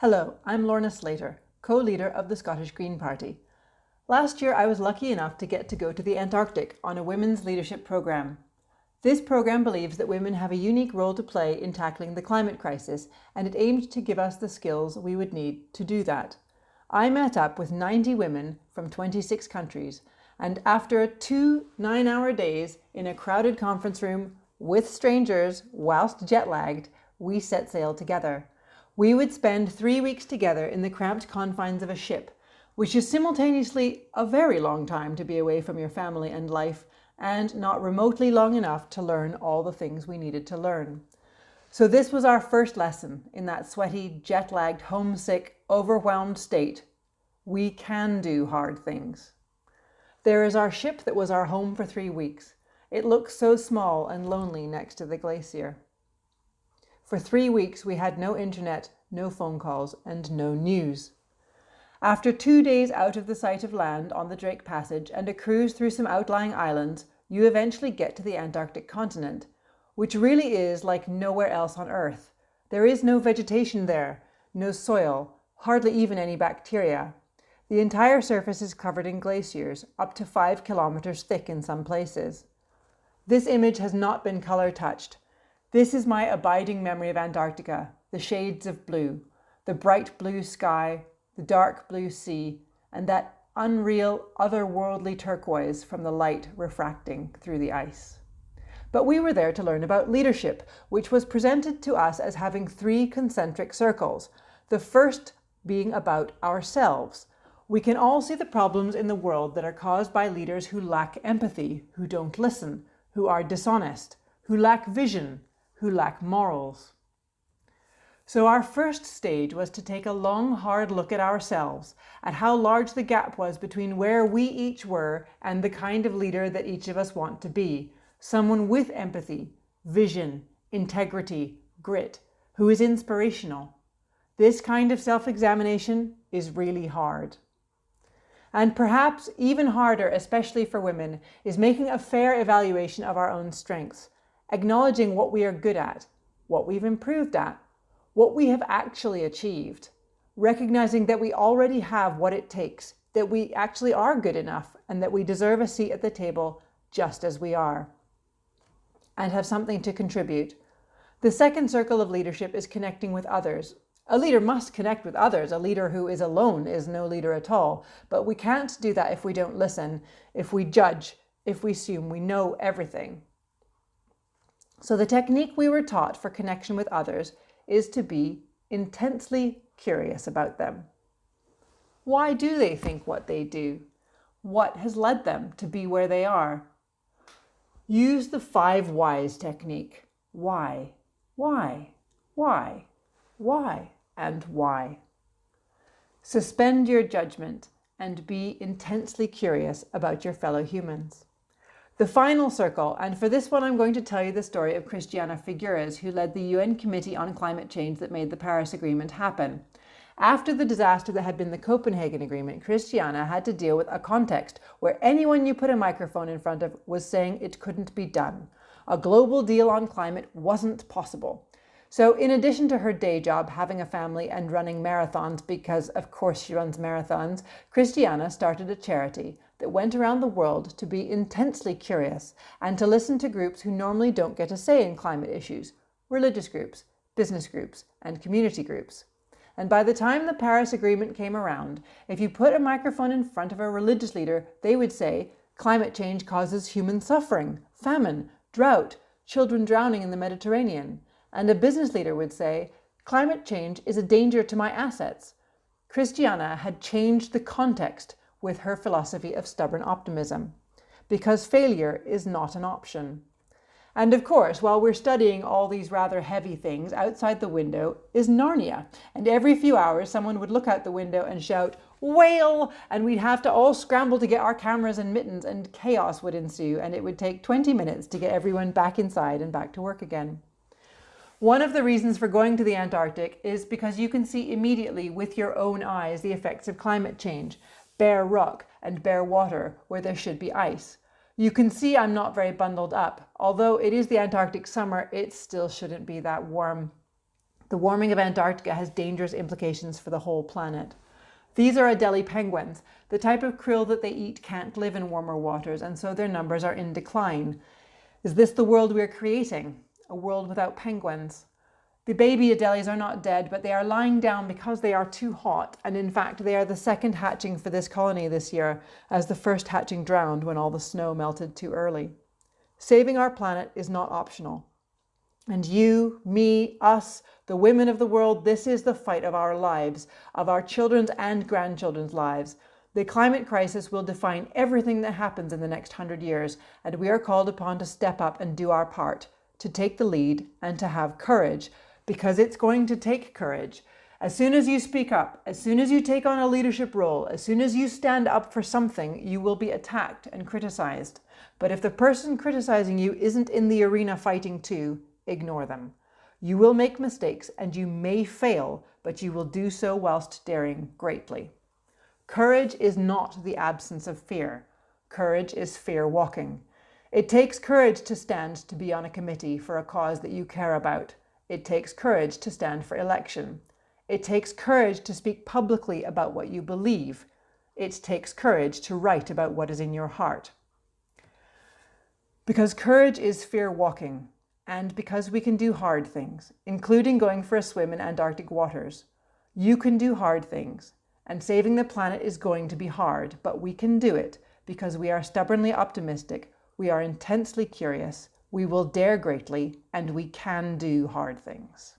Hello, I'm Lorna Slater, co-leader of the Scottish Green Party. Last year I was lucky enough to get to go to the Antarctic on a women's leadership programme. This programme believes that women have a unique role to play in tackling the climate crisis, and it aimed to give us the skills we would need to do that. I met up with 90 women from 26 countries, and after 2 9-hour days in a crowded conference room with strangers whilst jet-lagged, we set sail together. We would spend 3 weeks together in the cramped confines of a ship, which is simultaneously a very long time to be away from your family and life, and not remotely long enough to learn all the things we needed to learn. So this was our first lesson in that sweaty, jet-lagged, homesick, overwhelmed state. We can do hard things. There is our ship that was our home for 3 weeks. It looks so small and lonely next to the glacier. For 3 weeks we had no internet, no phone calls, and no news. After 2 days out of the sight of land on the Drake Passage and a cruise through some outlying islands, you eventually get to the Antarctic continent, which really is like nowhere else on Earth. There is no vegetation there, no soil, hardly even any bacteria. The entire surface is covered in glaciers, up to 5 kilometers thick in some places. This image has not been color touched. This is my abiding memory of Antarctica, the shades of blue, the bright blue sky, the dark blue sea, and that unreal, otherworldly turquoise from the light refracting through the ice. But we were there to learn about leadership, which was presented to us as having 3 concentric circles, the first being about ourselves. We can all see the problems in the world that are caused by leaders who lack empathy, who don't listen, who are dishonest, who lack vision, who lack morals. So our first stage was to take a long, hard look at ourselves, at how large the gap was between where we each were and the kind of leader that each of us want to be. Someone with empathy, vision, integrity, grit, who is inspirational. This kind of self-examination is really hard. And perhaps even harder, especially for women, is making a fair evaluation of our own strengths, acknowledging what we are good at, what we've improved at, what we have actually achieved, recognizing that we already have what it takes, that we actually are good enough, and that we deserve a seat at the table just as we are, and have something to contribute. The second circle of leadership is connecting with others. A leader must connect with others. A leader who is alone is no leader at all. But we can't do that if we don't listen, if we judge, if we assume we know everything. So the technique we were taught for connection with others is to be intensely curious about them. Why do they think what they do? What has led them to be where they are? Use the 5 whys technique. Why? Why? Why? Why? And why? Suspend your judgment and be intensely curious about your fellow humans. The final circle, and for this one I'm going to tell you the story of Christiana Figueres, who led the UN Committee on Climate Change that made the Paris Agreement happen. After the disaster that had been the Copenhagen Agreement, Christiana had to deal with a context where anyone you put a microphone in front of was saying it couldn't be done. A global deal on climate wasn't possible. So in addition to her day job, having a family and running marathons, because of course she runs marathons, Christiana started a charity that went around the world to be intensely curious and to listen to groups who normally don't get a say in climate issues: religious groups, business groups, and community groups. And by the time the Paris Agreement came around, if you put a microphone in front of a religious leader, they would say, climate change causes human suffering, famine, drought, children drowning in the Mediterranean. And a business leader would say, climate change is a danger to my assets. Christiana had changed the context with her philosophy of stubborn optimism, because failure is not an option. And of course, while we're studying all these rather heavy things, outside the window is Narnia. And every few hours, someone would look out the window and shout, "Whale!" And we'd have to all scramble to get our cameras and mittens, and chaos would ensue, and it would take 20 minutes to get everyone back inside and back to work again. One of the reasons for going to the Antarctic is because you can see immediately with your own eyes the effects of climate change. Bare rock and bare water where there should be ice. You can see I'm not very bundled up. Although it is the Antarctic summer, it still shouldn't be that warm. The warming of Antarctica has dangerous implications for the whole planet. These are Adelie penguins. The type of krill that they eat can't live in warmer waters, and so their numbers are in decline. Is this the world we're creating? A world without penguins? The baby Adelies are not dead, but they are lying down because they are too hot, and in fact they are the second hatching for this colony this year, as the first hatching drowned when all the snow melted too early. Saving our planet is not optional. And you, me, us, the women of the world, this is the fight of our lives, of our children's and grandchildren's lives. The climate crisis will define everything that happens in the next 100 years, and we are called upon to step up and do our part, to take the lead and to have courage, because it's going to take courage. As soon as you speak up, as soon as you take on a leadership role, as soon as you stand up for something, you will be attacked and criticized. But if the person criticizing you isn't in the arena fighting too, ignore them. You will make mistakes and you may fail, but you will do so whilst daring greatly. Courage is not the absence of fear. Courage is fear walking. It takes courage to stand to be on a committee for a cause that you care about. It takes courage to stand for election. It takes courage to speak publicly about what you believe. It takes courage to write about what is in your heart. Because courage is fear walking, and because we can do hard things, including going for a swim in Antarctic waters. You can do hard things, and saving the planet is going to be hard, but we can do it because we are stubbornly optimistic, we are intensely curious, we will dare greatly, and we can do hard things.